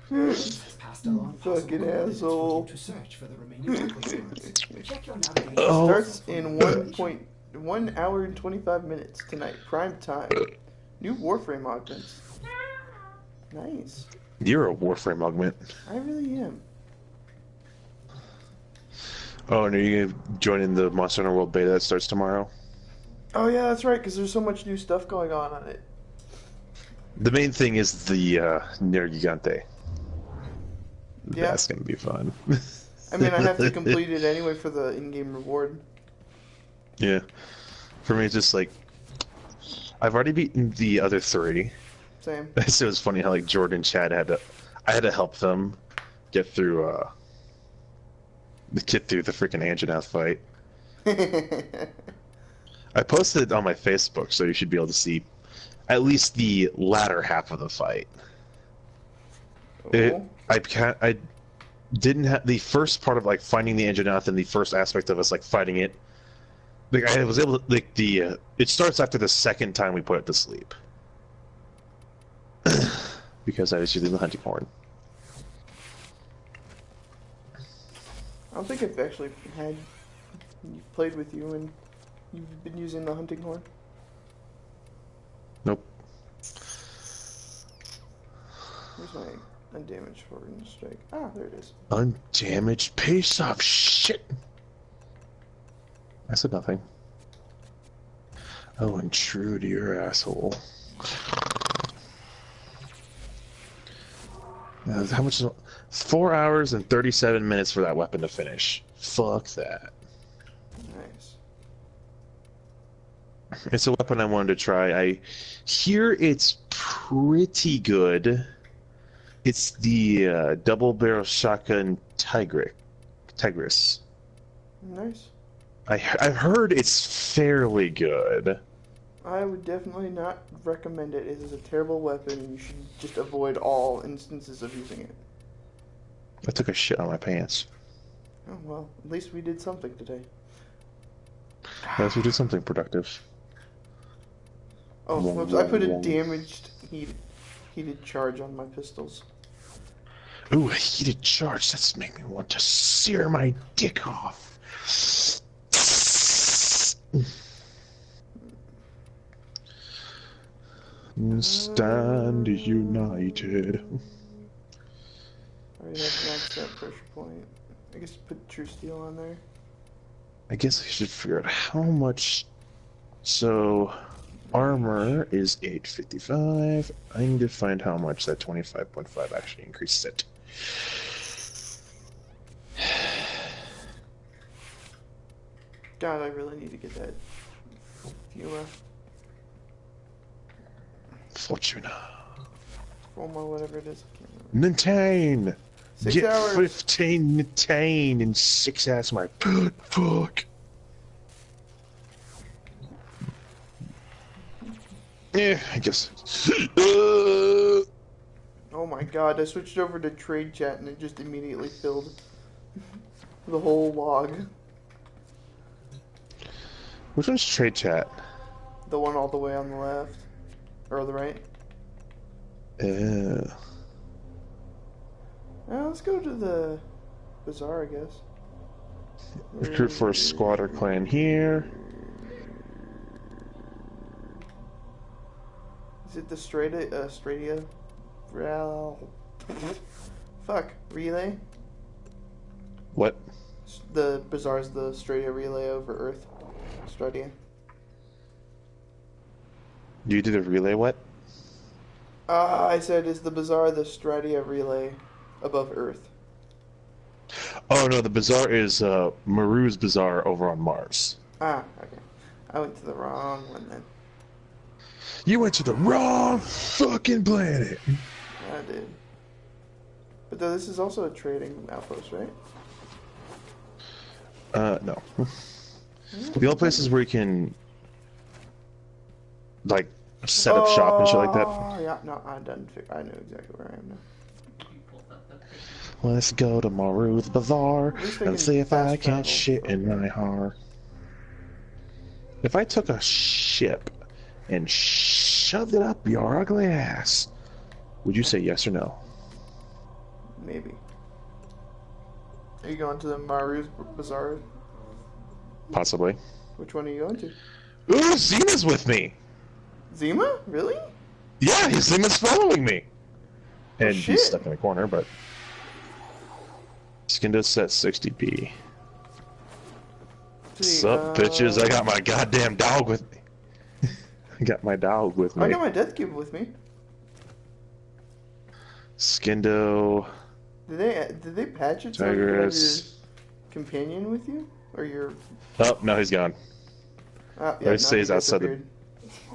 Fucking asshole. Oh, Starts in 1 hour and 25 minutes tonight. Prime time. New Warframe augments. Nice. you're a Warframe augment. I really am. Oh, and are you joining the Monster Hunter World beta that starts tomorrow? Oh yeah, that's right, because there's so much new stuff going on it. The main thing is the Nier Gigante. Yeah. That's gonna be fun. I mean, I have to complete it anyway for the in-game reward. Yeah. For me, it's just like I've already beaten the other three. Same. So it was funny how like Jordan and Chad I had to help them get through the freaking Anjanath fight. I posted it on my Facebook, so you should be able to see at least the latter half of the fight. Oh. I didn't have the first part of like finding the Anjanath and the first aspect of us like fighting it. Like I was able to like it starts after the second time we put it to sleep. Because I was using the hunting horn. I don't think I've actually played with you and you've been using the hunting horn. Nope. Where's my undamaged foreign strike? Ah, there it is. Undamaged piece of shit. I said nothing. Oh, intrude your asshole. How much is it? 4 hours and 37 minutes for that weapon to finish. Fuck that. Nice. It's a weapon I wanted to try. I hear it's pretty good. It's the double barrel shotgun Tigris. Nice. I've heard it's fairly good. I would definitely not recommend it. It is a terrible weapon and you should just avoid all instances of using it. I took a shit on my pants. Oh well, at least we did something today. Yes, we did something productive. Oh, whoops, I put a damaged heated charge on my pistols. Ooh, a heated charge. That's making me want to sear my dick off. Stand united. I already have maxed out pressure point. I guess put True Steel on there. I guess I should figure out how much. So, armor is 855. I need to find how much that 25.5 actually increases it. God, I really need to get that viewer. Fortuna. Roma, whatever it is. I can't remember. Maintain! 6 Get hours. 15 maintain in 6 hours. My fuck. Yeah, I guess. Oh my god, I switched over to trade chat and it just immediately filled the whole log. Which one's trade chat? The one all the way on the left. Or the right. Let's go to the bazaar, I guess. Recruit for a squad or clan here. Is it the Stradia? Fuck. Relay? What? The bazaar's the Stradia relay over Earth. Stradia. You did a relay what? I said, is the bazaar the Stradia relay above Earth? Oh no, the bazaar is Maru's bazaar over on Mars. Ah, okay. I went to the wrong one then. You went to the wrong fucking planet. I did. But though this is also a trading outpost, right? No. The only places where you can like set up shop and shit like that. Oh, yeah, no, I know exactly where I am now. Let's go to Maru's bazaar and see if I can shit in my heart. If I took a ship and shoved it up your ugly ass, would you say yes or no? maybe. Are you going to the Maru's Bazaar? Possibly. Which one are you going to? Ooh, Zima's with me! Zima? Really? Yeah, Zima's following me! And shit. he's stuck in a corner, but... Skindo's set 60p. Sup, bitches? I got my goddamn dog with me. I got my dog with me. I got my death cube with me. Skindo... Did they patch it so you could have your companion with you? Or your... Oh, no, he's gone. Yeah, he stays outside the...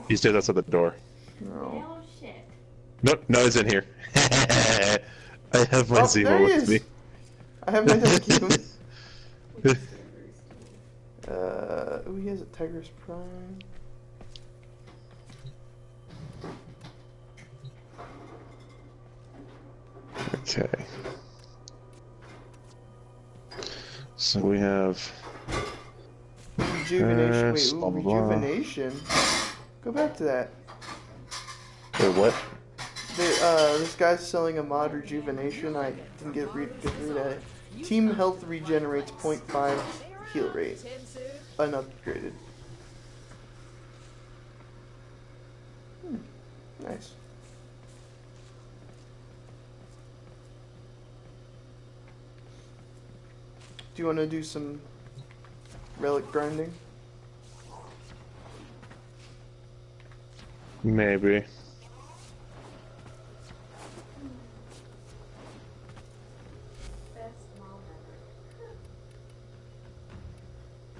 He stays outside the door. No. Oh shit. Nope, no, he's in here. I have my Zima with me. I have my death cube. Ooh, he has a Tiger's Prime. Okay. So we have... Rejuvenation. Wait, ooh, blah, blah, blah. rejuvenation. Go back to that. Wait, what? This guy's selling a mod rejuvenation. I didn't get read it. Team health regenerates 0.5 heal rate. Unupgraded. Nice. Do you want to do some relic grinding? Maybe.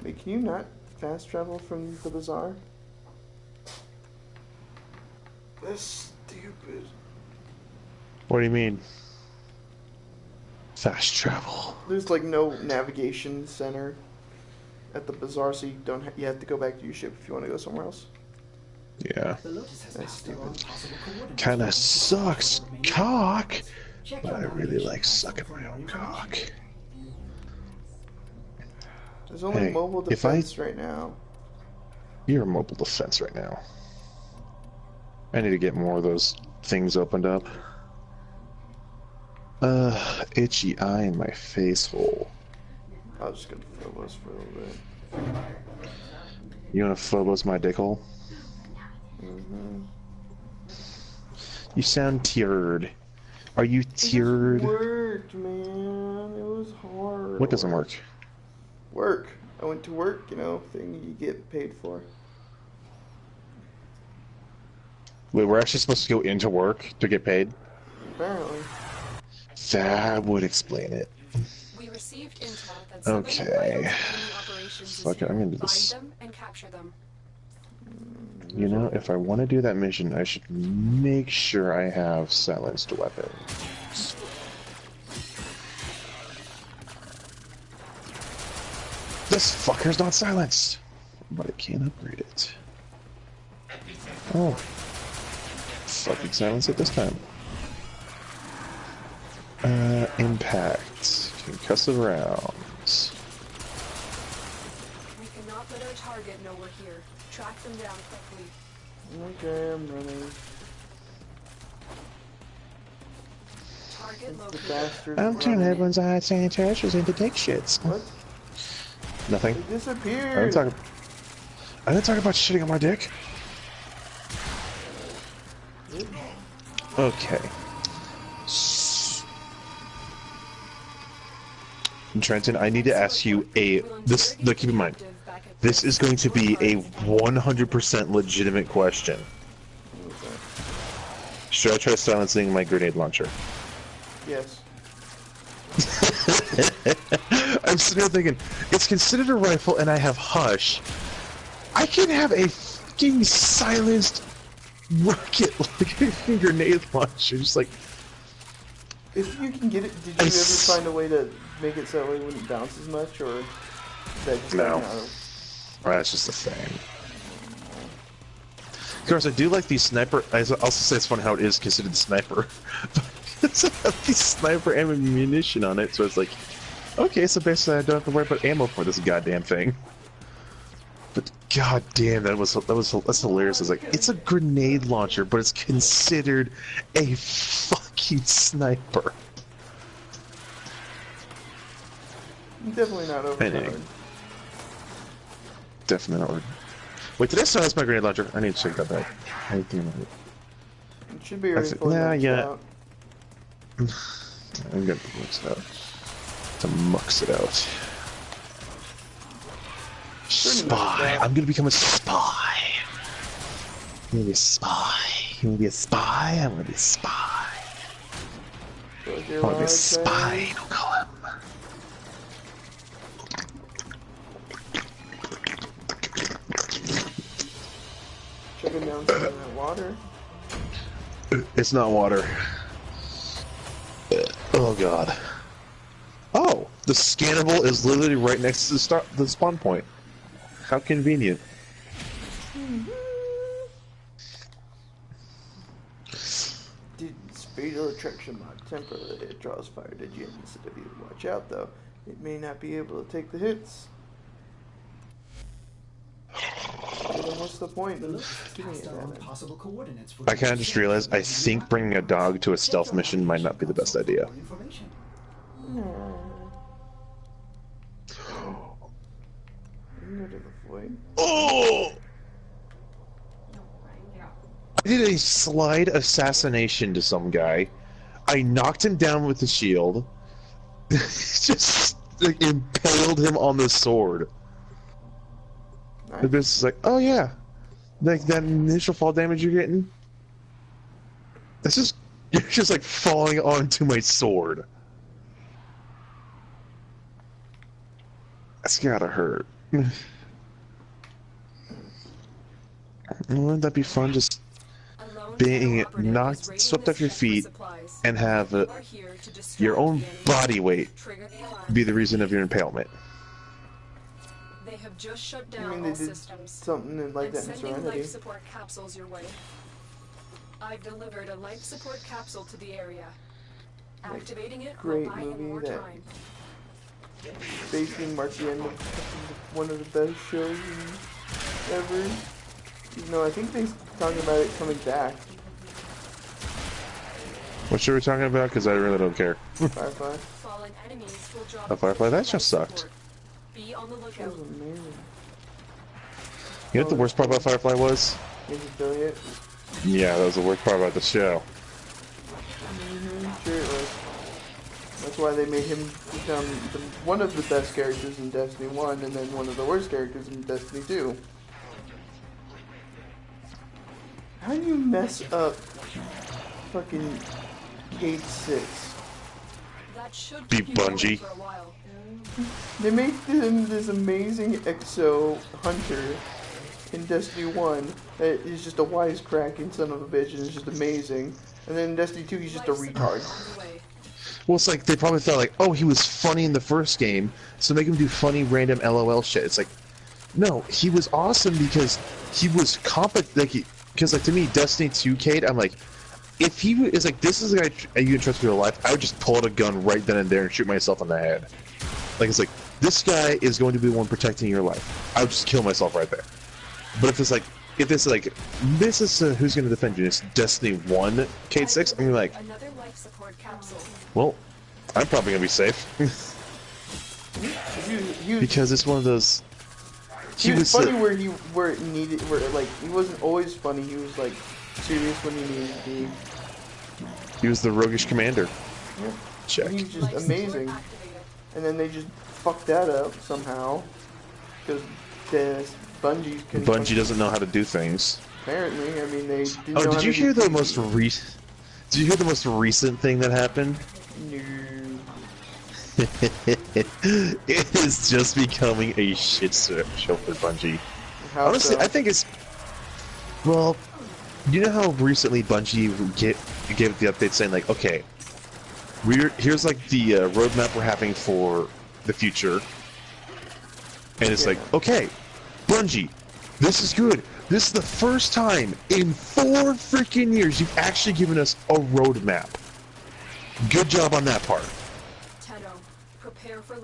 Wait, can you not fast travel from the bazaar? That's stupid. What do you mean? Fast travel. There's like no navigation center at the bazaar, so you have to go back to your ship if you want to go somewhere else. Yeah. That's stupid. Kinda sucks, cock. But I really like sucking my own cock. There's only Hey, mobile defense right now. You're a mobile defense right now. I need to get more of those things opened up. Itchy eye in my face hole. I was just gonna Phobos for a little bit. You wanna Phobos my dick hole? You sound tiered. Are you tiered? It worked, man. It was hard. What doesn't work? Work. I went to work, you know, thing you get paid for. Wait, we're actually supposed to go into work to get paid? Apparently. That would explain it. We received intel that Okay. operations Fuck it, I'm gonna do this. Find them and capture them. You know, if I want to do that mission, I should make sure I have silenced weapons. This fucker's not silenced! But I can't upgrade it. Oh. Fucking silence it this time. Impact. Concussive rounds. We cannot let our target know we're here. Track them down quickly. Okay, I'm running. Target The located. bastard. I'm turning everyone's eyes saying trashes into dick shits. What? Nothing. It disappeared. I didn't talk about shitting on my dick. Okay. Trenton, I need to ask you this. Look, keep in mind, this is going to be a 100% legitimate question. Should I try silencing my grenade launcher? Yes. I'm sitting here thinking, it's considered a rifle and I have hush. I can have a fucking silenced rocket like grenade launcher, just like... If you can get it, did you ever find a way to make it so that way it wouldn't bounce as much, or is that just No. kind of... That's just a thing. Of course, I do like these sniper... I also say it's funny how it is considered the sniper. It's these sniper ammunition on it, so it's like... Okay, so basically I don't have to worry about ammo for this goddamn thing. But goddamn, that's hilarious. It's like, it's a grenade launcher, but it's considered a fucking sniper. Definitely not overpowered. Definitely not. Wait, did I still have my grenade launcher? I need to check that back. Anything about it? It should be already fully maxed out. I'm gonna mix it out. To mux it out. Spy. I'm gonna become a spy. I'm gonna be a spy. You wanna be a spy? I'm gonna be a spy. I wanna be a spy. Don't call him. Checking down some of that water. It's not water. Oh god. Oh, the scannable is literally right next to the spawn point. How convenient. Dude, fatal attraction mod temporarily it draws fire to Jin instead of you. Watch out though, it may not be able to take the hits. So then what's the point in giving it that? I kind of just realized I think bringing a dog to a stealth mission might not be the best idea. Oh! I did a slide assassination to some guy. I knocked him down with the shield. Just like, impaled him on the sword. Nice. The bitch is like, oh yeah, like that initial fall damage you're getting. That's just you're just like falling onto my sword. That's gotta hurt. Wouldn't that be fun? Just being knocked, swept off your feet, and have your own body weight be the reason of your impalement. They have just shut down all systems. Something like that in Sending Serenity. life support capsules your way. I've delivered a life support capsule to the area. Activating it will buy him more time. Basically marked the end of one of the best shows ever. You know, I think they're talking about it coming back. What show are we talking about? Because I really don't care. Firefly. Fallen enemies will drop A Firefly? That just sucked. Be on the That lookout. was amazing. You know what the worst part about Firefly was? His affiliate. Yeah, that was the worst part about the show. Sure it was. That's why they made him become one of the best characters in Destiny 1 and then one of the worst characters in Destiny 2. How do you mess up fucking Cade 6? That should Be keep you going Bungie. for a while. They make him this amazing exo hunter in Destiny 1 that is just a wisecracking son of a bitch and it's just amazing. And then in Destiny 2 he's just a retard. Well, it's like they probably thought like, oh, he was funny in the first game, so make him do funny random LOL shit. It's like, no, he was awesome because he was competent. Like, because like to me, Destiny 2 Cade, I'm like, if he is like, this is a guy you entrust with your life, I would just pull out a gun right then and there and shoot myself in the head. Like it's like, this guy is going to be the one protecting your life. I would just kill myself right there. But if it's like, this is who's going to defend you? It's Destiny 1 Cade 6. I'm like, Another life support capsule. well, I'm probably gonna be safe. Because it's one of those. He was funny where it needed, where like he wasn't always funny. He was like serious when he needed to be. He was the roguish commander. Yeah. Check. He was just amazing. And then they just fucked that up somehow because Bungie doesn't know how to do things. Apparently, I mean they. Didn't Oh, know did how you to hear do the TV. most recent? Did you hear the most recent thing that happened? No. It is just becoming a shit show for Bungie. How Honestly, so? I think it's. Well, you know how recently Bungie gave the update saying like, okay, here's like the roadmap we're having for the future, and it's like, okay, Bungie, this is good. This is the first time in 4 freaking years you've actually given us a roadmap. Good job on that part.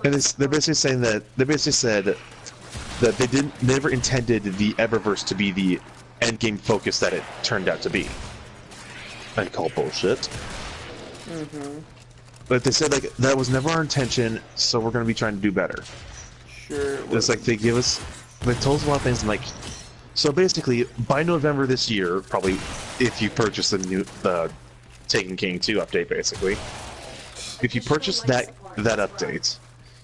And they're basically saying that said that they never intended the Eververse to be the endgame focus that it turned out to be. I call bullshit. But they said like that was never our intention, so we're gonna be trying to do better. Sure. It's like they told us a lot of things, and like, so basically by November this year, probably if you purchase the Taken King 2 update, basically, if you purchase that update,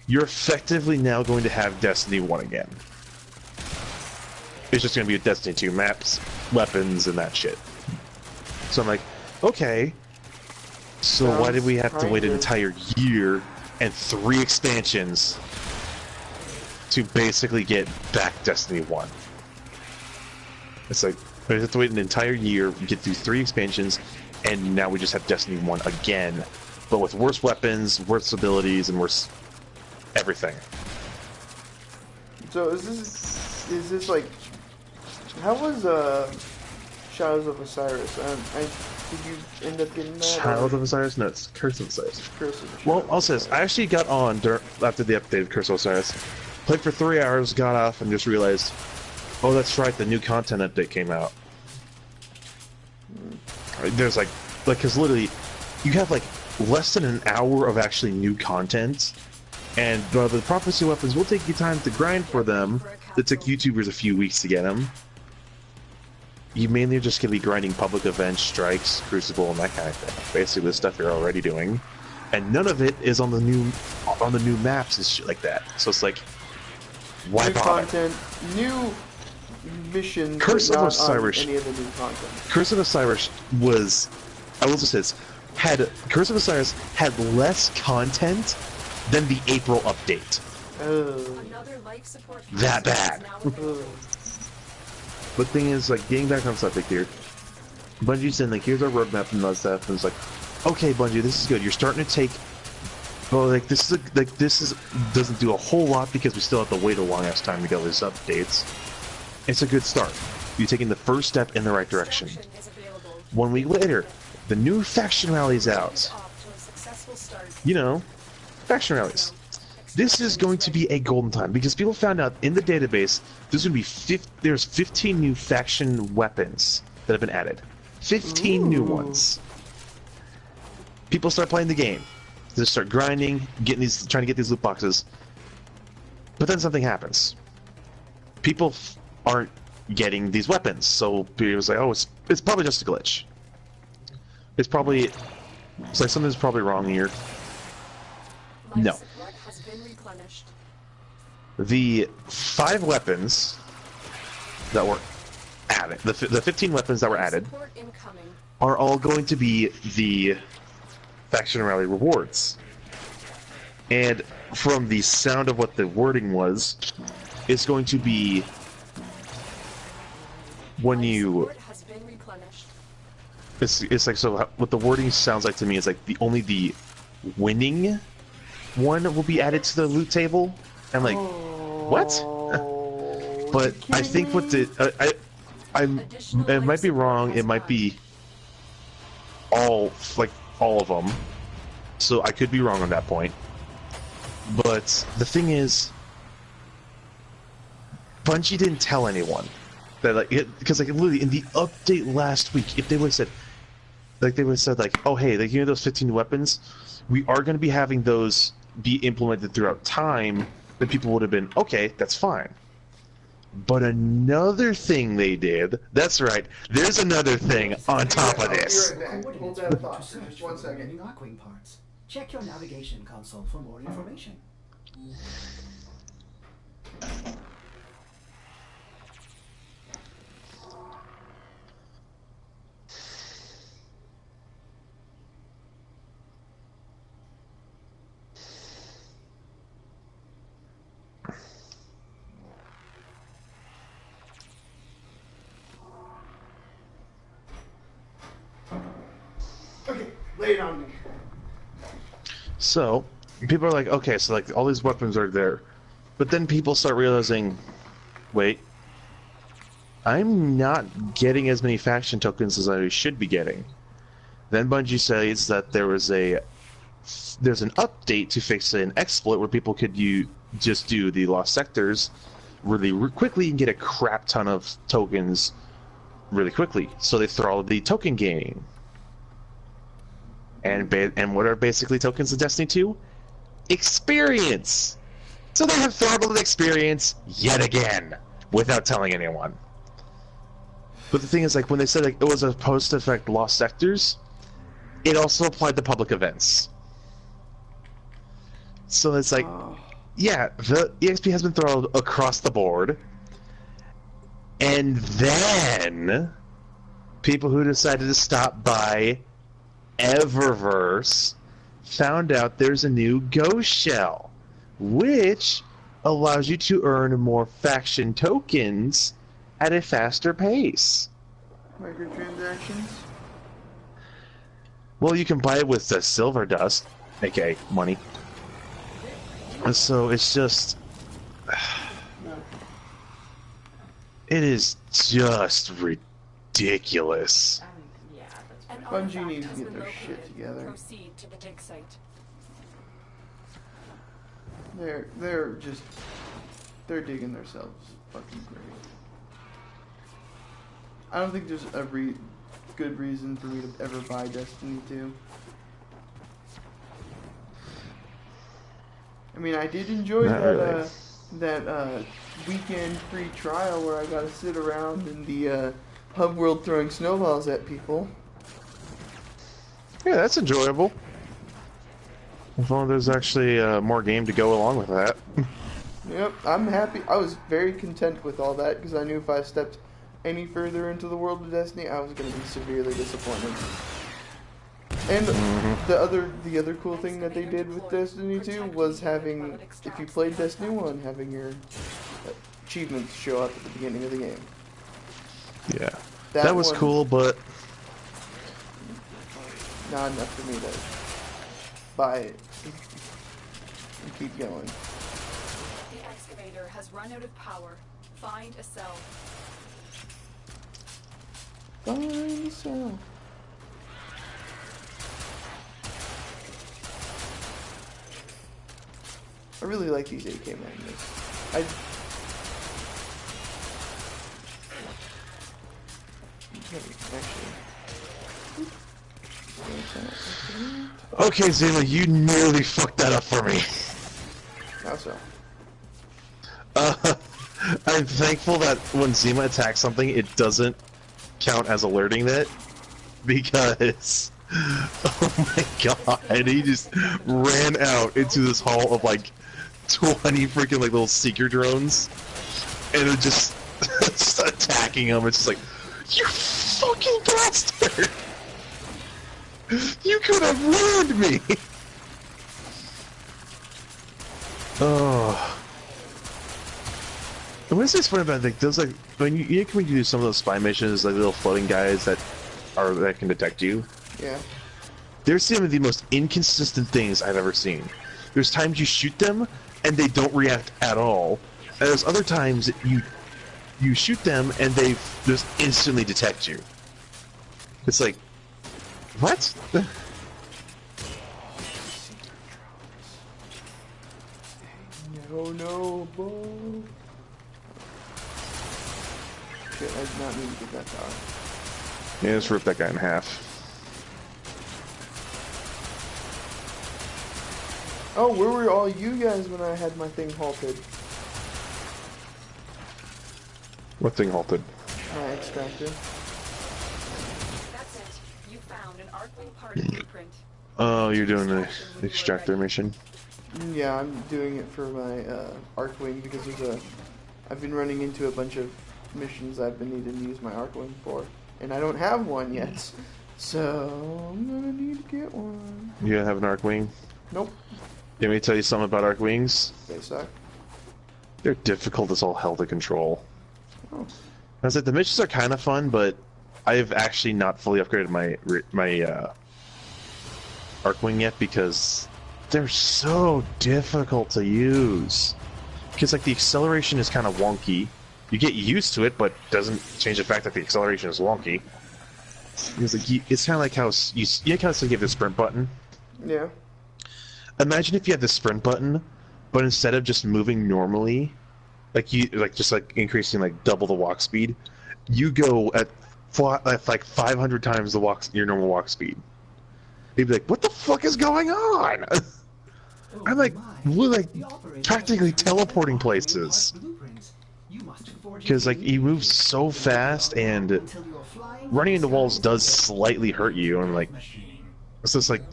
you're effectively now going to have Destiny 1 again. It's just going to be a Destiny 2 maps, weapons, and that shit. So I'm like, okay, so why did we have to wait an entire year and 3 expansions to basically get back Destiny 1? It's like, we have to wait an entire year, get through 3 expansions, and now we just have Destiny 1 again, but with worse weapons, worse abilities, and worse everything. So is this like, how was Shadows of Osiris? Did you end up getting that? Shadows of Osiris? No, it's Curse of Osiris. Curse of Well, I'll say this. I actually got on after the update of Curse of Osiris. Played for 3 hours, got off, and just realized, oh, that's right, the new content update came out. There's like, because literally, you have like less than an hour of actually new content, and the prophecy weapons will take you time to grind for them. It took YouTubers a few weeks to get them. You mainly just gonna be grinding public events, strikes, crucible, and that kind of thing. Basically, the stuff you're already doing, and none of it is on the new maps and shit like that. So it's like, why new bother? Content, new missions. Curse of not Osiris. on any of the new content. Curse of Osiris was, I will just say this, Curse of Osiris had less content than the April update. Another life support That bad. is now available. But thing is, like, getting back on subject here, Bungie said, like, here's our roadmap and all that stuff, and it's like, okay, Bungie, this is good. You're starting to take, well, like, this doesn't do a whole lot because we still have to wait a long ass time to get all these updates. It's a good start. You're taking the first step in the right direction. 1 week later, the new faction rally's out. You know, faction rallies. This is going to be a golden time because people found out in the database there's going to be there's 15 new faction weapons that have been added. 15 new ones. People start playing the game. They just start grinding, trying to get these loot boxes. But then something happens. People aren't getting these weapons, so people say, "Oh, it's probably just a glitch. It's like something's probably wrong here." No. The 5 weapons that were added, the 15 weapons that were added, are all going to be the faction rally rewards. And from the sound of what the wording was, it's going to be when you. It's like, so what the wording sounds like to me is like only the winning one will be added to the loot table. I'm like, what? But I think what it might be wrong. It might be all of them. So I could be wrong on that point. But the thing is, Bungie didn't tell anyone that because literally in the update last week, if they would have said oh hey, you know those 15 weapons, we are going to be having those be implemented throughout time, then people would have been, okay, that's fine. But another thing they did, that's right, there's another thing on top of this. Hold that thought for just 1 second. Arcwing parts. Check your navigation console for more information. Okay, lay it on me. So, people are like, okay, so all these weapons are there. But then people start realizing, wait, I'm not getting as many faction tokens as I should be getting. Then Bungie says that there's an update to fix an exploit where people could just do the lost sectors really quickly and get a crap ton of tokens really quickly. So they throttled the token game. And what are basically tokens of Destiny 2? Experience! So they have throttled experience yet again, without telling anyone. But the thing is, like, when they said like, it was supposed to affect lost sectors, it also applied to public events. So it's like, yeah, the EXP has been throttled across the board, and then people who decided to stop by Eververse found out there's a new Ghost Shell, which allows you to earn more faction tokens at a faster pace. Microtransactions? Well, you can buy it with the silver dust, aka money. And so it's just... It is just ridiculous. Bungie needs to get their shit together. Proceed to the dig site. They're digging themselves fucking great. I don't think there's a good reason for me to ever buy Destiny 2. I mean, I did enjoy that weekend free trial where I got to sit around in the hub world throwing snowballs at people. Yeah, that's enjoyable. As long as there's actually more game to go along with that. Yep, I'm happy. I was very content with all that because I knew if I stepped any further into the world of Destiny, I was going to be severely disappointed. And the other cool thing that they did with Destiny 2 was having, if you played Destiny 1, having your achievements show up at the beginning of the game. Yeah, that was cool, but not enough for me to buy it and keep going. The excavator has run out of power. Find a cell. Find a cell. I really like these AK magnets. okay, Zima, you nearly fucked that up for me. How so? I'm thankful that when Zima attacks something, it doesn't count as alerting it, because oh my god, he just ran out into this hall of like 20 freaking like little seeker drones, and it just attacking him. It's just like, you fucking bastard! You could have warned me! Oh. And what's this funny about like those like when you can do some of those spy missions, like little floating guys that can detect you? Yeah. They're some of the most inconsistent things I've ever seen. There's times you shoot them and they don't react at all. And there's other times you shoot them and they just instantly detect you. It's like, what? No, boy. Shit, I did not mean to get that far. Yeah, just rip that guy in half. Oh, where were all you guys when I had my thing halted? What thing halted? My extractor. That's it. You found an Arcwing part blueprint. Oh, you're doing the extractor mission? Yeah, I'm doing it for my Arcwing because I've been running into a bunch of missions I've been needing to use my Arcwing for, and I don't have one yet, so I'm gonna need to get one. You don't have an Arcwing? Nope. Let me tell you something about Arcwings. They suck. They're difficult as all hell to control. Oh. I was like, the missions are kind of fun, but I've actually not fully upgraded my Arcwing yet because they're so difficult to use. Because like the acceleration is kind of wonky. You get used to it, but doesn't change the fact that the acceleration is wonky. It's kind of like how you kind of give the sprint button. Yeah. Imagine if you had the sprint button, but instead of just moving normally, like increasing like double the walk speed, you go at like 500 times your normal walk speed. He'd be like, "What the fuck is going on?" I'm like, we're like practically teleporting places. Because like he moves so fast and running into walls does slightly hurt you. I'm like, it's just like,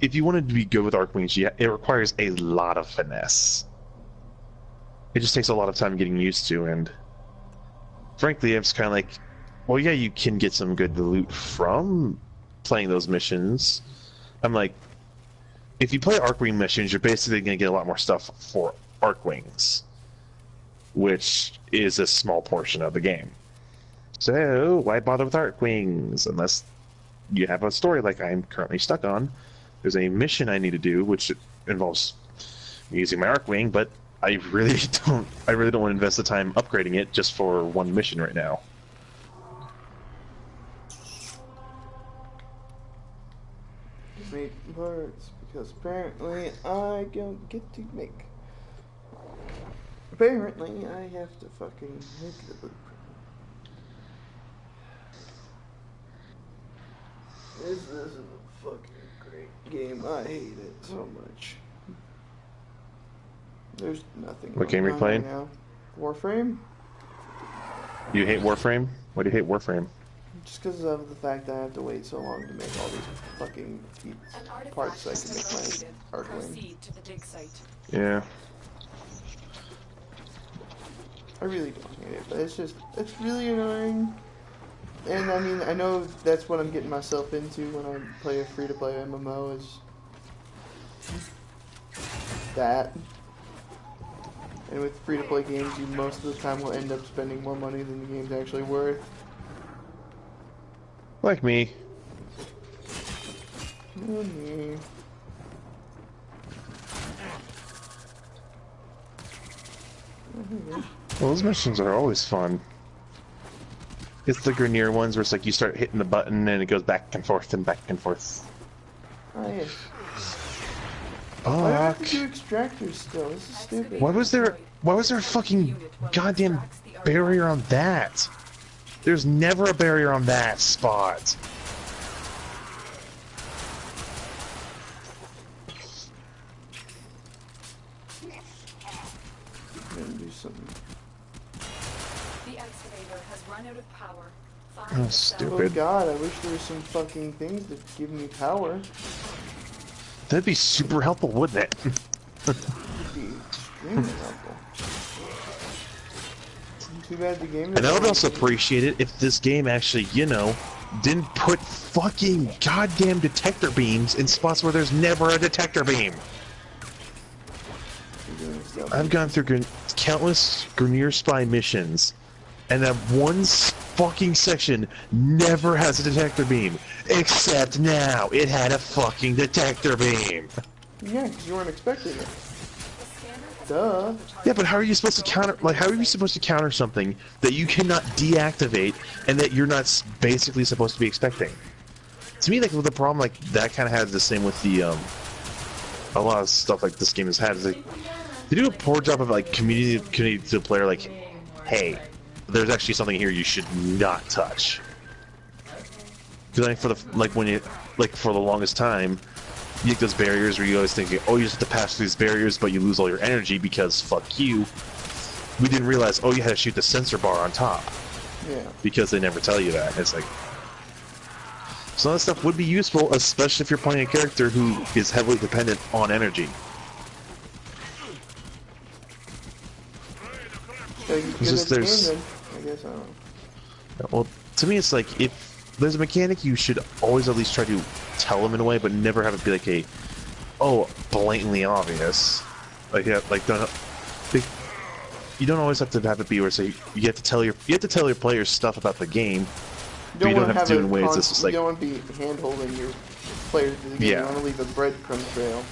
if you wanted to be good with Arcwings, it requires a lot of finesse. It just takes a lot of time getting used to, and frankly, it's kind of like, well, yeah, you can get some good loot from playing those missions. I'm like, if you play Arcwing missions, you're basically going to get a lot more stuff for Arcwings, which is a small portion of the game. So, why bother with Arcwings? Unless you have a story like I'm currently stuck on. There's a mission I need to do, which involves me using my Arcwing, but I really don't want to invest the time upgrading it just for one mission right now. Make parts, because apparently I don't get to make. Apparently I have to fucking make the blueprint. This is a fucking great game. I hate it so much. There's nothing. What game are you playing? Right now. Warframe? You hate Warframe? Why do you hate Warframe? Just because of the fact that I have to wait so long to make all these fucking parts so I can make my Arcwing. Yeah. I really don't hate it, but it's really annoying. And I mean, I know that's what I'm getting myself into when I play a free-to-play MMO is that. And with free-to-play games, you most of the time will end up spending more money than the game's actually worth. Like me. Me. Well, those missions are always fun. It's the Grenier ones where it's like you start hitting the button and it goes back and forth and back and forth. Oh yeah. Fuck. Why do I have to do extractors still? This is stupid. Why was there a fucking goddamn barrier on that? There's never a barrier on that spot. I'm gonna do something. The excavator has run out of power. Oh, Oh stupid. god, I wish there were some fucking things that give me power. That'd be super helpful, wouldn't it? It would be extremely helpful. Too bad the game is. And I would also appreciate it if this game actually, you know, didn't put fucking goddamn detector beams in spots where there's never a detector beam. I've gone through countless Grenier Spy missions, and that one fucking section never has a detector beam. Except now, it had a fucking detector beam. Yeah, because you weren't expecting it. Duh. Yeah, but how are you supposed to counter? Like, how are you supposed to counter something that you cannot deactivate and that you're not basically supposed to be expecting? To me, like, the problem like that kind of has the same with the a lot of stuff like this game has had. Is like, they do a poor job of like communicating to the player, like, hey, there's actually something here you should not touch. Because I think for the longest time, you get those barriers where you always think, oh, you just have to pass through these barriers, but you lose all your energy because fuck you. We didn't realize, oh, you had to shoot the sensor bar on top. Yeah. Because they never tell you that. It's like, some of that stuff would be useful, especially if you're playing a character who is heavily dependent on energy. So you It's just then. I guess I don't know. Well, to me, it's like, if there's a mechanic, you should always at least try to tell them in a way, but never have it be like a, oh, blatantly obvious. Like, yeah, like you don't always have to have it be where say you have to tell your players stuff about the game. You don't have to do it in ways that's just like, you don't want to be hand-holding your players to the game. Yeah. You want to leave a breadcrumb trail.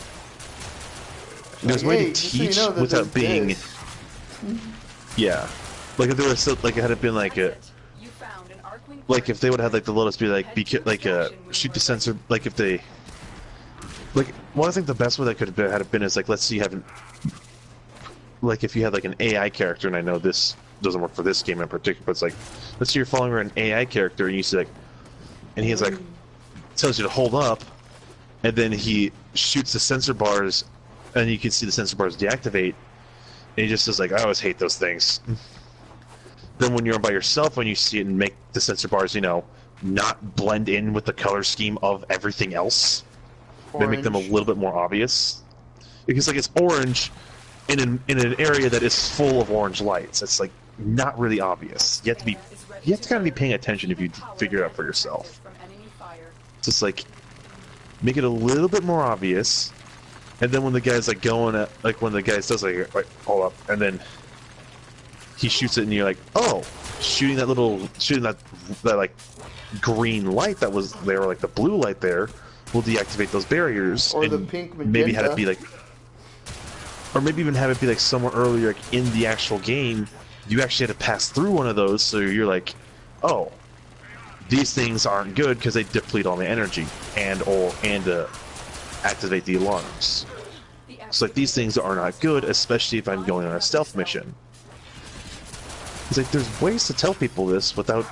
there's a Like, way hey, to just so you teach know that without there's being, this. yeah. Like if there was still, like it had been like a. You found an Arcwing Like if they would have had like the Lotus be like shoot the sensor, like if they like, well, I think the best way that could have been is like, let's say you haven't, like if you had like an AI character, and I know this doesn't work for this game in particular, but it's like, let's say you're following an AI character and you see like, and he's like tells you to hold up, and then he shoots the sensor bars, and you can see the sensor bars deactivate, and he just says like, I always hate those things. Then when you're by yourself, when you see it and make the sensor bars, you know, not blend in with the color scheme of everything else, they make them a little bit more obvious. Because like it's orange in an area that is full of orange lights. It's like not really obvious. You have to kind of be paying attention if you figure it out for yourself. Just like make it a little bit more obvious, and then when the guy's like going at, like when the guy does like hold up, and then he shoots it, and you're like, oh, shooting that like green light that was there, or like the blue light there, will deactivate those barriers. Or and the pink magenta. maybe have it be like, or maybe even have it be like somewhere earlier, like in the actual game, you actually had to pass through one of those, so you're like, oh, these things aren't good because they deplete all my energy and activate the alarms. So like these things are not good, especially if I'm going on a stealth mission. It's like there's ways to tell people this without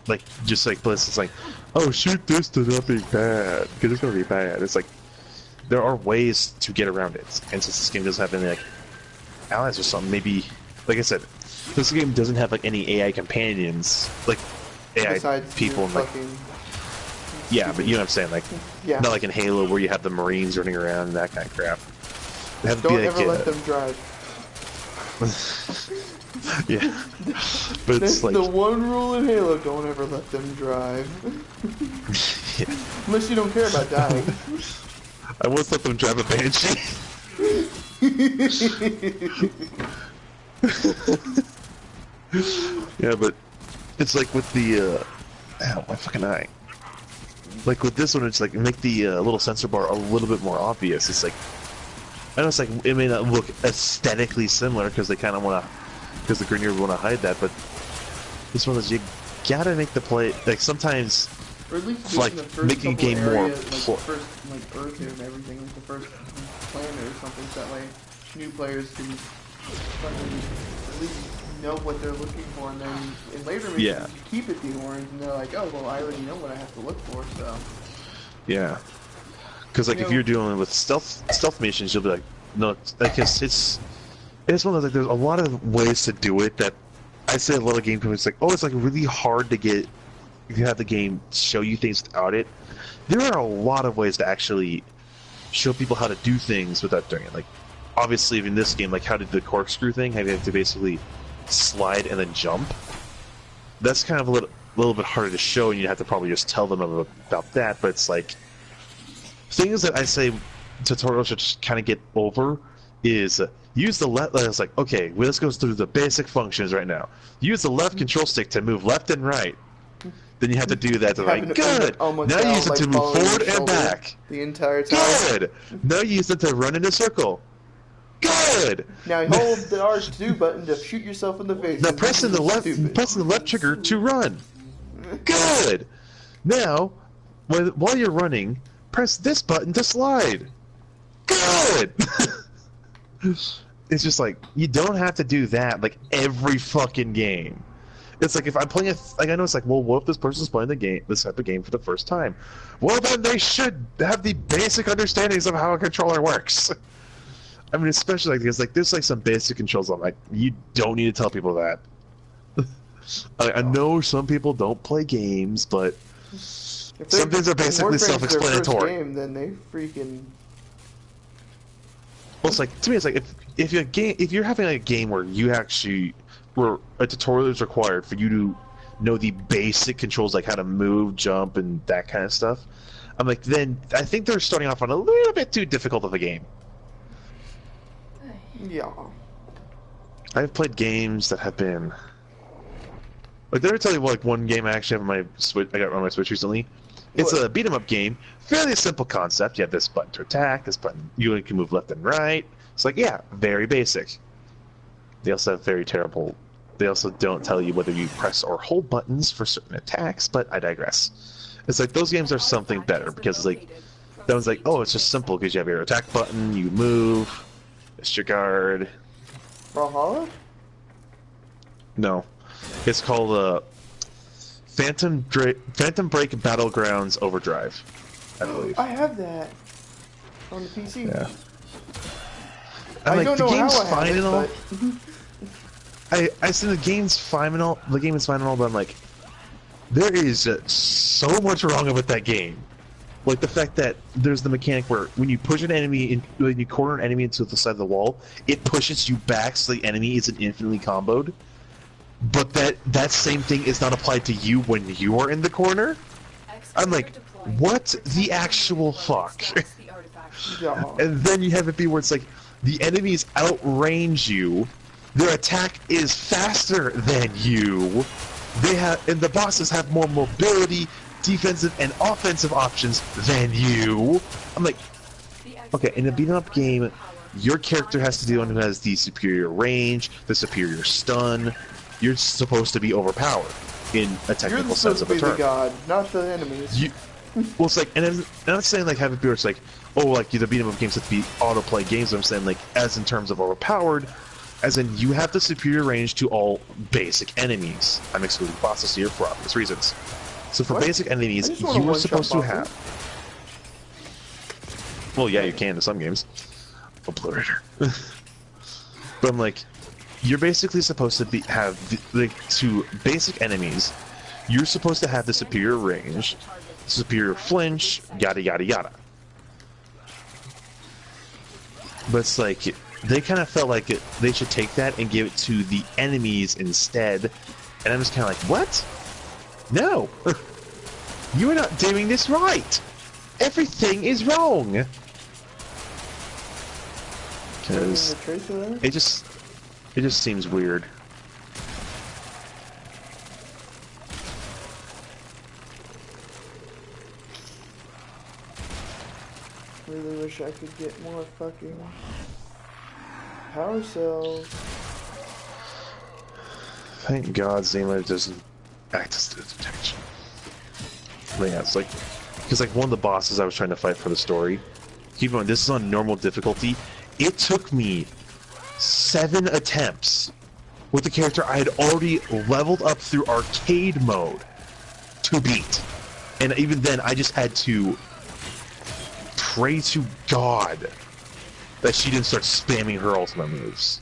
like just like this. It's like, oh, shoot this to not be bad because it's gonna be bad. It's like there are ways to get around it, and since this game doesn't have any like allies or something, maybe like I said, this game doesn't have like any AI companions, like AI Besides people and like yeah, but you know what I'm saying, like not like in Halo where you have the Marines running around and that kind of crap. Don't ever let them drive. Yeah, but That's it's like the one rule in Halo: don't ever let them drive. yeah. Unless you don't care about dying. I once let them drive a Banshee. Yeah, but it's like with the ow, my fucking eye. Like with this one, it's like make the little sensor bar a little bit more obvious. It's like I know it's like it may not look aesthetically similar because they kind of want to, because the Grenier want to hide that, but this one is you gotta make the play like sometimes. Or at least like the first making a game area, more like the first like Earth and everything, like the first planet or something, so that way new players can fucking at least know what they're looking for, and then in later missions you keep it the orange, and they're like, oh well, I already know what I have to look for, so Yeah, because like if you're dealing with stealth missions, you'll be like, no, like it's one of those, like there's a lot of ways to do it that I say a lot of game companies like, oh, it's like really hard to get. If you have the game show you things without it, there are a lot of ways to actually show people how to do things without doing it. Like, obviously, in this game, like how to do the corkscrew thing, how you have to basically slide and then jump. That's kind of a little bit harder to show, and you have to probably just tell them about that. But it's like things that I say tutorials should just kind of get over is use the left. It's like, okay, well, this goes through the basic functions right now. Use the left control stick to move left and right. Then you have to do that to like, good! Now you use it to move forward and back. The entire time. Good! Now you use it to run in a circle. Good! Now hold the R2 button to shoot yourself in the face. Now pressing the left trigger to run. Good! Now, while you're running, press this button to slide. Good! It's just like, you don't have to do that like every fucking game. It's like if I'm playing like I know it's like, well, what if this person's playing this type of game for the first time? Well, then they should have the basic understandings of how a controller works. I mean, especially like because like there's like some basic controls. I'm like, you don't need to tell people that. I know some people don't play games, but some things are basically self-explanatory. Game, then they freaking. Well, it's like to me, it's like if you're having like a game where a tutorial is required for you to know the basic controls, like how to move, jump, and that kind of stuff. I'm like, then I think they're starting off on a little bit too difficult of a game. Yeah. I've played games that have been like. Did I tell you like one game I actually have on my Switch? I got on my Switch recently. It's a beat 'em up game. Fairly simple concept. You have this button to attack. This button you can move left and right. It's like, yeah, very basic. They also have very terrible. They also don't tell you whether you press or hold buttons for certain attacks, but I digress. It's like those games are something better because it's like that one's like, oh, it's just simple because you have your attack button, you move, it's your guard. Brawlhalla? No, it's called Phantom Break Battlegrounds Overdrive. I believe. I have that on the PC. Yeah. I like, don't the know game's how I fine have and it, all. but I said the game's fine and all. The game is fine and all, but I'm like, there is so much wrong about that game. Like the fact that there's the mechanic where when you push an enemy, when you corner an enemy into the side of the wall, it pushes you back so the enemy isn't infinitely comboed. But that same thing is not applied to you when you are in the corner. I'm like, what the actual fuck? yeah. And then you have it be where it's like, the enemies outrange you, their attack is faster than you, and the bosses have more mobility, defensive and offensive options than you. I'm like, okay, in a beat-em-up game, your character has to be the one who has the superior range, the superior stun. You're supposed to be overpowered in a technical You're sense supposed of to a be term. the god, not the enemies. Well, it's like, and I'm not saying like have it be where it's like, oh, like the beat 'em up games have to be autoplay games. But I'm saying like, as in terms of overpowered, as in you have the superior range to all basic enemies. I'm excluding bosses here for obvious reasons. So for What? basic enemies, I just want you a are supposed to one-shot have. Well, yeah, you can in some games. Obliterator. But I'm like, you're basically supposed to to basic enemies. You're supposed to have the superior range, superior flinch, yada yada yada. But it's like, they kind of felt like they should take that and give it to the enemies instead. And I'm just kind of like, what? No! You are not doing this right! Everything is wrong! Because it just seems weird. Really wish I could get more fucking power cells. Thank God Zima doesn't act as detection. But yeah, it's like, because like one of the bosses I was trying to fight for the story, keep in mind this is on normal difficulty. It took me 7 attempts with the character I had already leveled up through arcade mode to beat. And even then, I just had to pray to God that she didn't start spamming her ultimate moves.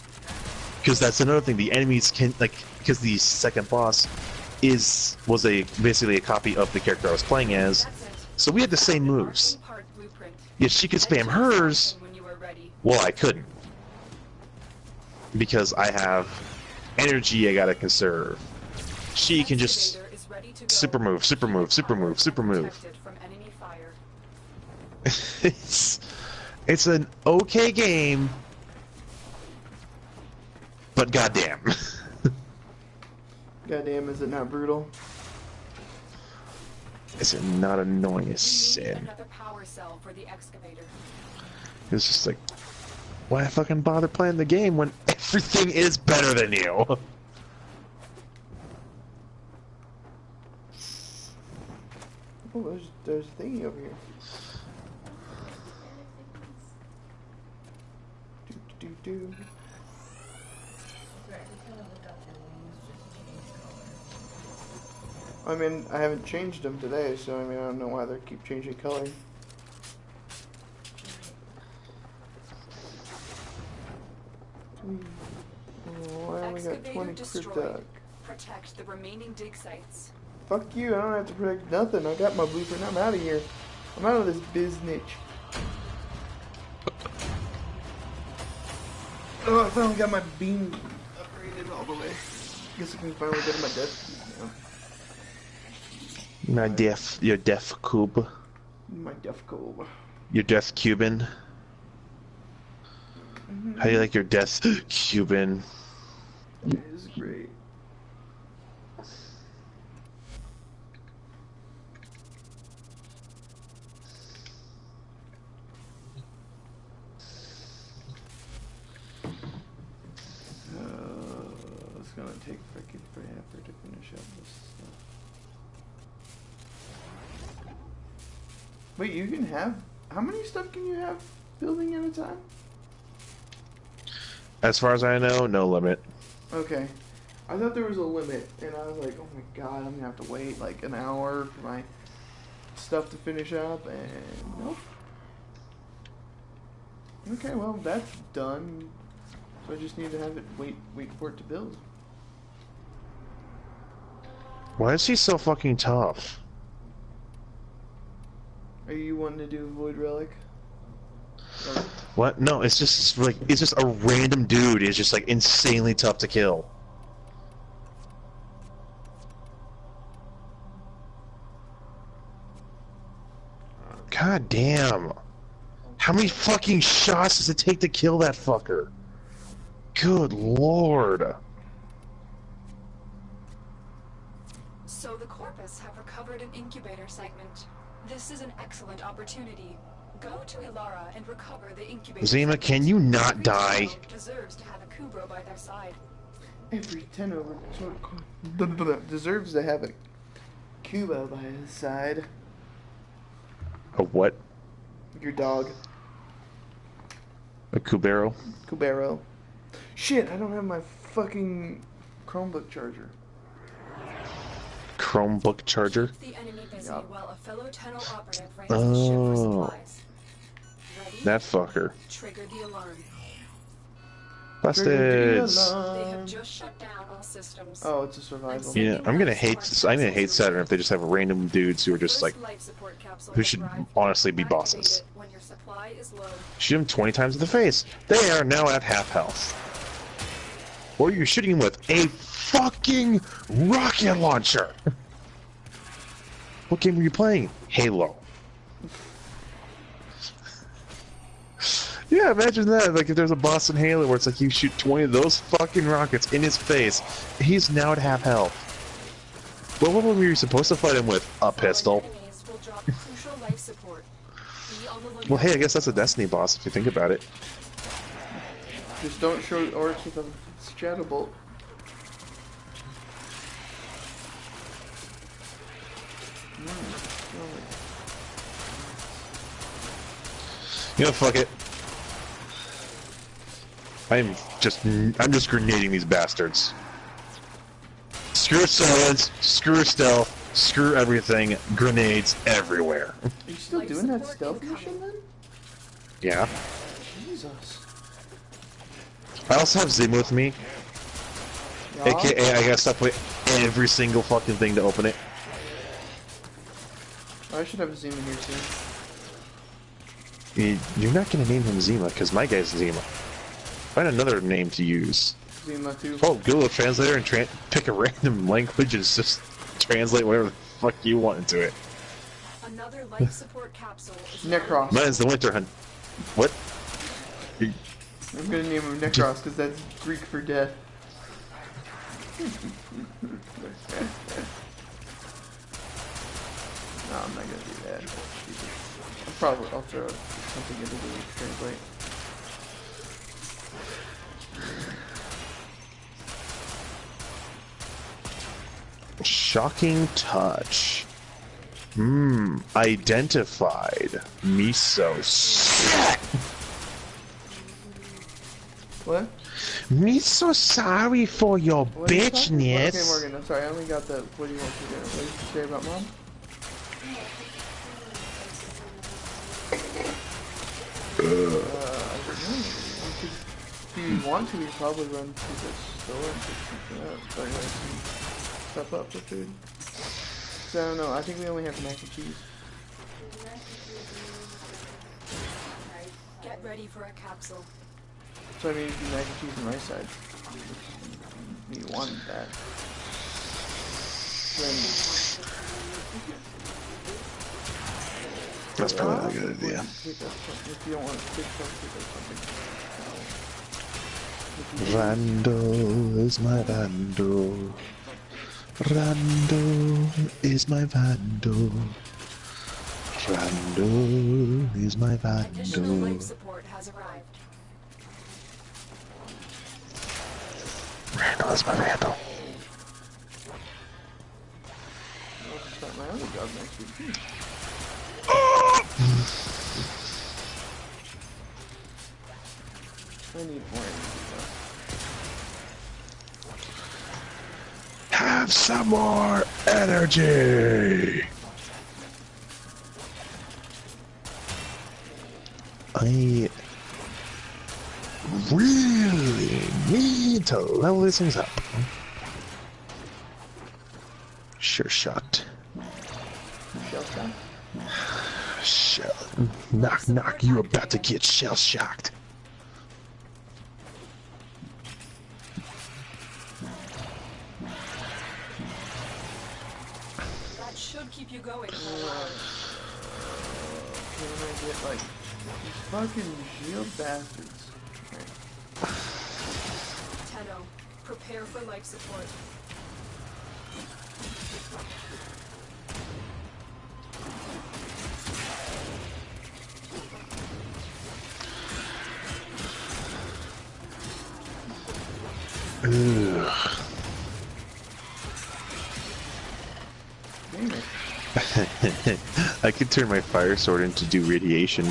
Because that's another thing, the enemies can, like, because the second boss was basically a copy of the character I was playing as, so we had the same moves. If she could spam hers, well, I couldn't. Because I have energy I gotta conserve. She can just super move, super move, super move, super move. It's an okay game, but goddamn. Goddamn, is it not brutal? Is it not annoying as sin? It's just like, why fucking bother playing the game when everything is better than you? Oh, there's a thingy over here. Do. I mean, I haven't changed them today, so I mean, I don't know why they keep changing color. Why only got 20 cryptic? Protect the remaining dig sites. Fuck you, I don't have to protect nothing. I got my blueprint, I'm out of here. I'm out of this business. Oh, I finally got my beam upgraded all the way. Guess I can finally go to my death now. Your death cube. My death cube. Your death Cuban. How do you like your death Cuban? It is great. It's gonna take freaking forever to finish up this stuff. Wait, you can have... How many stuff can you have building at a time? As far as I know, no limit. Okay. I thought there was a limit, and I was like, oh my god, I'm gonna have to wait like an hour for my stuff to finish up, and nope. Okay, well, that's done. So I just need to have it wait for it to build. Why is he so fucking tough? Are you wanting to do Void Relic? Or What? No, it's just like it's just a random dude. Is just like insanely tough to kill. God damn! How many fucking shots does it take to kill that fucker? Good lord! So the Corpus have recovered an incubator segment. This is an excellent opportunity. Go to Ilara and recover the incubator. Zima, segment. can you not Every die? Tenno deserves to have a Kubro by their side. every Tenno deserves to have a Kubo by his side. A what? Your dog. A Kubero? Kubero. Shit, I don't have my fucking Chromebook charger. Chromebook charger? Keep the enemy busy Yup. while a fellow Tenno operative ranks the ship for Oh. supplies. Ready? That fucker. Trigger the alarm. Busted! They have just shut down all systems. Oh, it's a survival. Yeah, I'm gonna hate Saturn if they just have random dudes who are just like, First life support capsule who has should arrived. honestly be Activate bosses. it when your supply is low. Shoot them 20 times in the face. They are now at half health. Or you're shooting them with a fucking rocket launcher. What game were you playing? Halo. Yeah, imagine that. Like if there's a boss in Halo where it's like you shoot 20 of those fucking rockets in his face, he's now at half health. What weapon were you supposed to fight him with? A pistol. Enemies will drop crucial life support. Be on the lookout. Well, hey, I guess that's a Destiny boss if you think about it. Just don't show orcs with a shadow bolt. You know, fuck it. I'm just grenading these bastards. Screw silence, screw stealth, screw everything, grenades everywhere. Are you still doing that stealth mission then? Yeah. Jesus. I also have Zim with me, Yeah. aka I gotta stop with every single fucking thing to open it. I should have a Zoom in here soon. You're not gonna name him Zima, because my guy's Zima. Find another name to use. Zima too. Oh, Google Translator and pick a random language and just translate whatever the fuck you want into it. Another life support capsule is Necros. Mine's the Winter Hunt. What? I'm gonna name him Necros because that's Greek for death. No, I'm not gonna do that. I'll throw something into the translate. Shocking touch. Identified. Miso. What? Me so sorry for your What are you talking about? Okay, bitchness. Morgan, I'm sorry, I only got the. What do you want to do? What did you say about mom? I don't know. If you want to, you could probably run to the store and pick something up. But like, stuff up with food. So I don't know. I think we only have mac and cheese. Get ready for a capsule. So I mean, if you mac and cheese on my side, you want that. Then That's probably a good idea. pick up something. If you don't want to pick something, pick up something. Rando is my Vando. Rando is my Vando. Rando is my Additional life Vando. support has arrived. Rando is my Vando. I'll start my other job next week too. I need more energy Have some more energy. really need to level these things up. Sure shot. Shell shock? Shell. Knock, knock. You about to get shell shocked. That should keep you going. Can I get like these fucking shield bastards? Right. Tenno, prepare for life support. Ugh. Dang it. I could turn my fire sword into do radiation.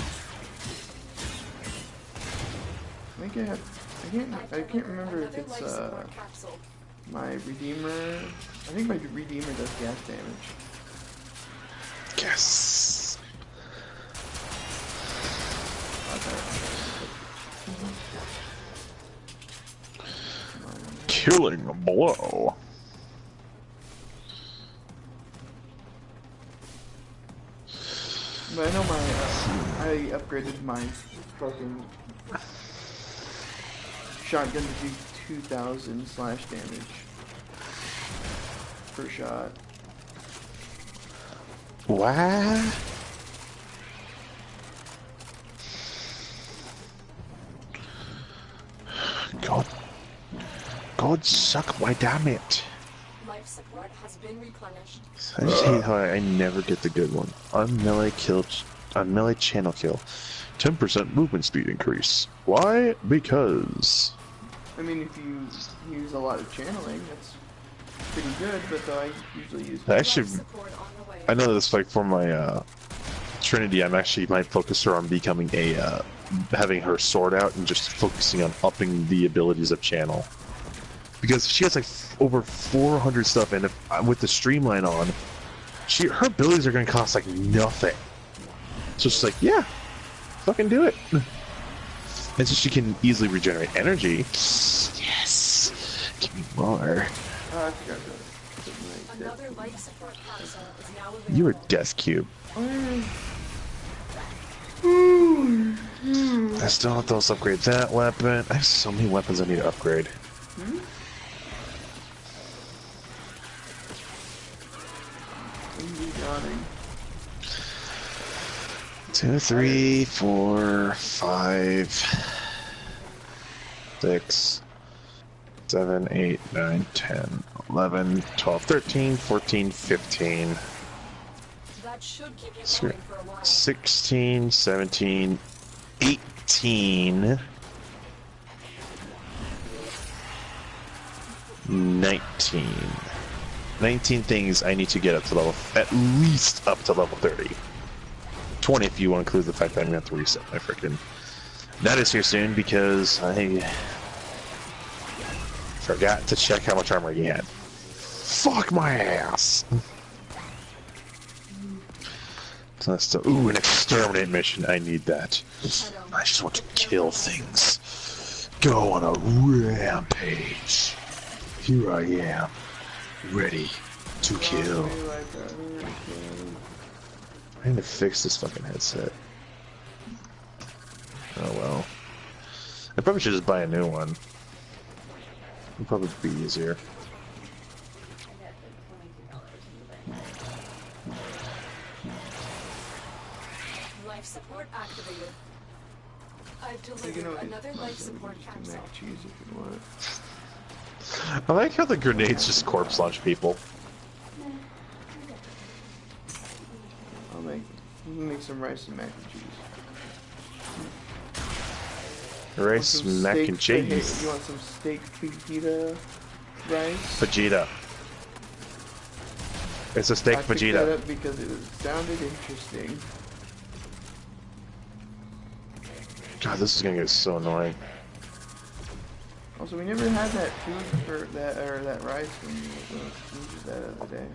I think I can't remember if it's my redeemer. I think my redeemer does gas damage. Yes. Killing blow. But I know I upgraded my fucking shotgun to do 2,000 slash damage per shot. What? God suck my damn it. Life support has been replenished. I just hate how I never get the good one. On melee channel kill. 10% movement speed increase. Why? Because... I mean, if you use a lot of channeling, that's pretty good, but I usually use... Actually, Life support on the way. I know this, like, for my, Trinity, I'm actually might focus her on becoming a, having her sword out and just focusing on upping the abilities of channel. Because she has, like, over 400 stuff, and if, with the streamline on, her abilities are going to cost, like, nothing. So it's like, yeah, fucking do it. And so she can easily regenerate energy. Yes! Give me more. Oh, I forgot to... Another life support capsule is now available. You're a death cube. I still have to upgrade that weapon. I have so many weapons I need to upgrade. Yawning. 2, 3, 4, 5, 6, 7, 8, 9, 10, 11, 12, 13, 14, 15, That should keep you going for a while. 16, 17, 18, 19. 19 things I need to get up to level, at least up to level 30. 20 if you want to include the fact that I'm going to have to reset my frickin'... That is here soon because I forgot to check how much armor he had. Fuck my ass! So that's the... Ooh, an exterminate mission. I need that. I just want to kill things. Go on a rampage. Here I am. Ready to kill. I need to fix this fucking headset. Oh well. I probably should just buy a new one. It'd probably be easier. Life support activated. I've You delivered know, another life support use capsule. mac cheese if you want. I like how the grenades just corpse launch people. I'll make some rice and mac and cheese. Rice, Want some mac steak and cheese. You want some steak fajita rice? Vegeta. It's a steak I picked that Vegeta. up because it sounded interesting. God, this is gonna get so annoying. Also, we never had that food for that or that rice when we used that other day.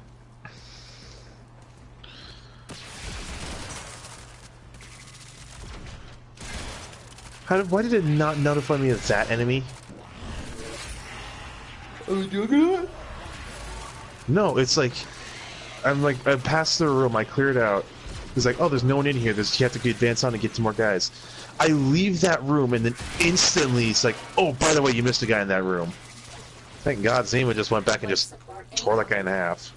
Why did it not notify me of that enemy? Oh, you doing it? No, it's like I passed the room, I cleared out. It's like, oh, there's no one in here. You have to advance on and get to more guys. I leave that room and then instantly it's like, oh, by the way, you missed a guy in that room. Thank God Zima just went back and just tore that guy in half.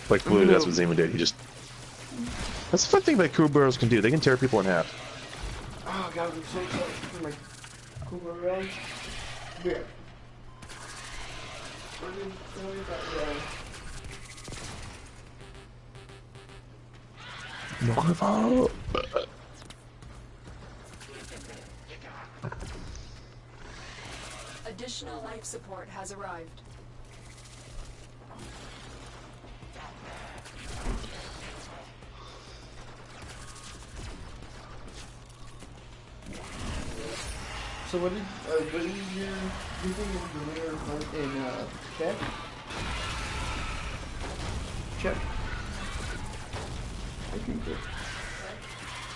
Like literally, that's what Zima did. He just. That's the fun thing that Kuroboros can do. They can tear people in half. Oh God, I'm so excited for my Kuroboros. Yeah. Additional life support has arrived. So what did your thing of the winner hunt in chat? Check. I can cook.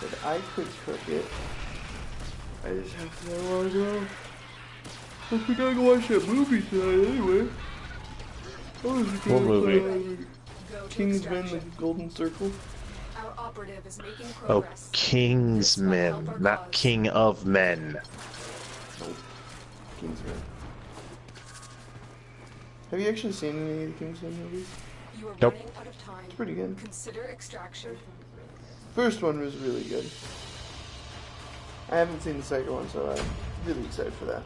But I could cook it. I just have to know where I go. I think I can watch that movie tonight anyway. What movie? Kingsman, the Golden Circle. Our operative is making Oh, progress. Kingsmen, not King of Men. Nope. Kingsman. Have you actually seen any of the Kingsman movies? You are Nope. running out of time. It's pretty good. Consider extraction. First one was really good. I haven't seen the second one, so I'm really excited for that.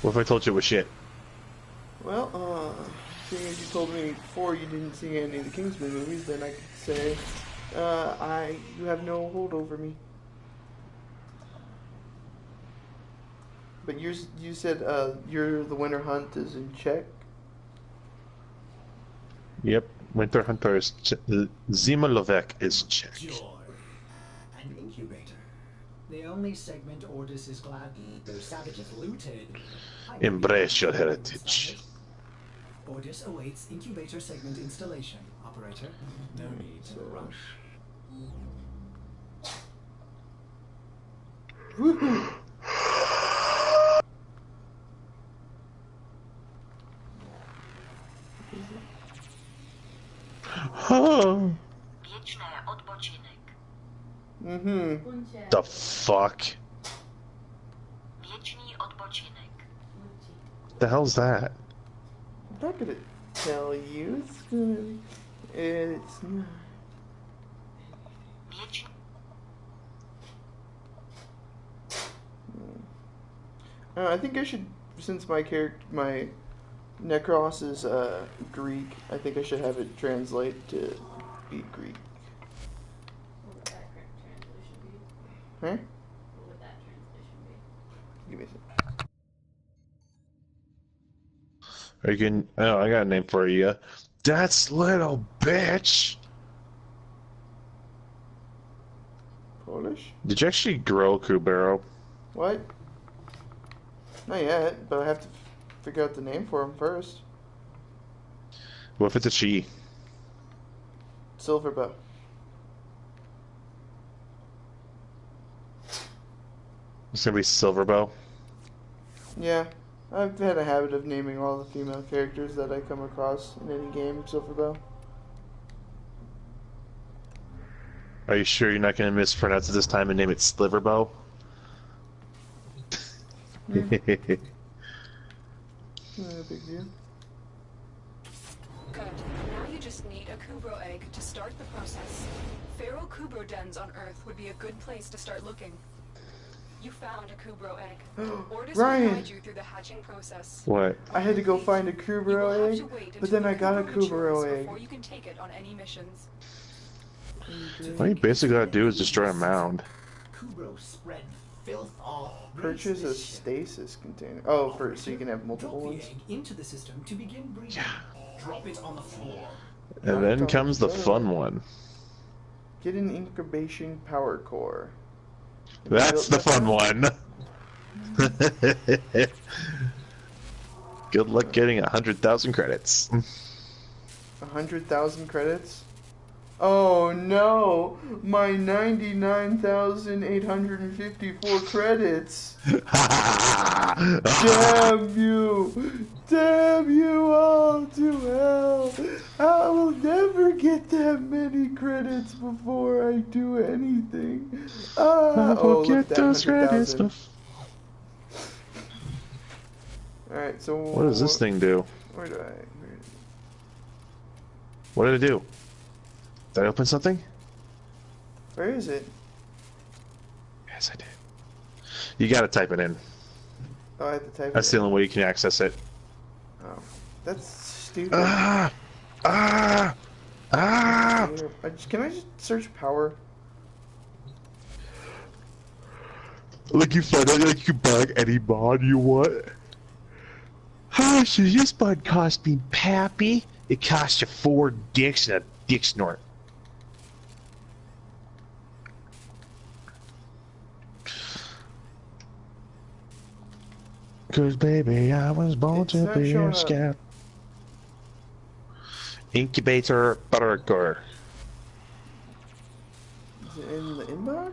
What if I told you it was shit? Well, seeing as you told me before you didn't see any of the Kingsman movies, then I could say, you have no hold over me. But you said, the winter hunt is in check? Yep, Winter Hunter is Zima Lovek is checked. Joy. An incubator. The only segment Ordis is glad those savages looted. Embrace your heritage. Ordis awaits incubator segment installation. Operator, no need to rush. Woohoo! The fuck? The hell's that? I'm not gonna tell you. It's not. I think I should, since my Necros is Greek, I think I should have it translate to be Greek. What would that translation be? Huh? What would that translation be? Give me a second. Are you getting... Oh, I got a name for you. That's little bitch! Polish? Did you actually grow Kubero? What? Not yet, but I have to figure out the name for him first. What if it's a she? Silverbow. It's gonna be Silverbow? Yeah, I've had a habit of naming all the female characters that I come across in any game Silverbow. Are you sure you're not gonna mispronounce it this time and name it Sliverbow? No big deal. Good. Now you just need a Kubro egg to start the process. Feral Kubro dens on Earth would be a good place to start looking. You found a Kubro egg. Ordis will Ryan! guide you through the hatching process. What? I had to go find a You will Kubro have egg, to wait but until then I the got a matures Kubro egg. before you can take it on any missions. All you basically gotta do is destroy a mound. Kubro spread filth all. Purchase a stasis container. Oh, so you can have multiple Drop the ones. egg into the system to begin breeding. Drop it on the floor. And then comes the fun one. Get an incubation power core. That's the fun one. Good luck getting 100,000 credits. 100,000 credits? Oh no, my 99,854 credits. Damn you! Damn you all to hell! I will never get that many credits before I do anything. I will Oh, look at get that, those credits. 100,000. Alright, so... What does this thing do? Where do I... What did it do? Did I open something? Where is it? Yes, I did. You gotta type it in. Oh, I have to type That's it the in. only way you can access it. Oh, that's stupid. Ah! Ah! Ah! Can I just search power? Like you find out like you can buy any mod you want. Ah, so this mod cost me pappy. It cost you 4 dicks and a dick snort. Cause baby, I was born It's to not be showing a up. scout. Incubator burger. Is it in the inbox?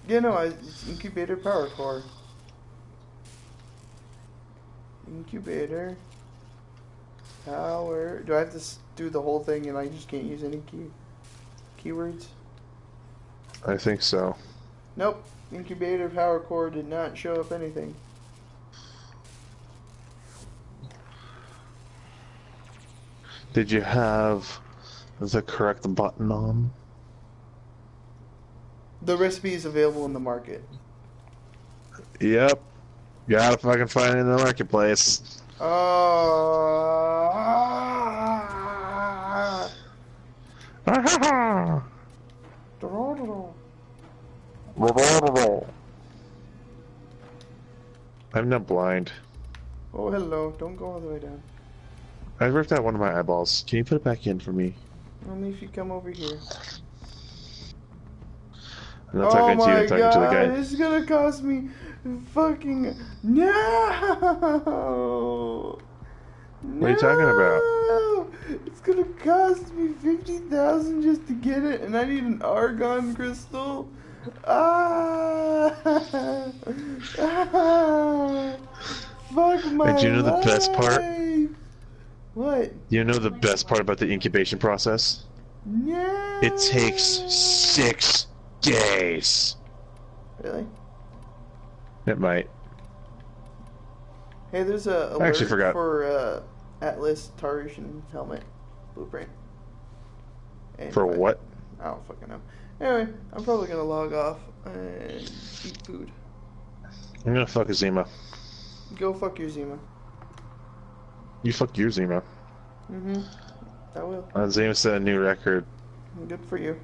Yeah, no, it's incubator power core. Incubator power. Do I have to do the whole thing and I just can't use any keywords? I think so. Nope. Incubator power core did not show up anything. Did you have the correct button on? The recipe is available in the market. Yep. Gotta fucking find it in the marketplace. I'm not blind. Oh, hello. Don't go all the way down. I ripped out one of my eyeballs. Can you put it back in for me? Only if you come over here. I'm not talking to you, I'm talking to the guy. This is gonna cost me fucking no. What are you talking about? It's gonna cost me 50,000 just to get it, and I need an argon crystal. Fuck my And do you know the best part? life. What? You know the best part about the incubation process? No. It takes 6 days. Really? It might. Hey, there's a I alert actually forgot. for Atlas Tarshan helmet blueprint. For Anyway, what? I don't fucking know. Anyway, I'm probably gonna log off and eat food. I'm gonna fuck a Zima. Go fuck your Zima. You fuck your Zima. Mm-hmm. I will. Zima set a new record. Good for you.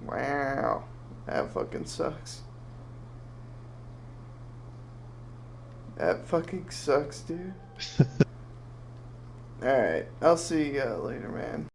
Wow. That fucking sucks. That fucking sucks, dude. Alright, I'll see you later, man.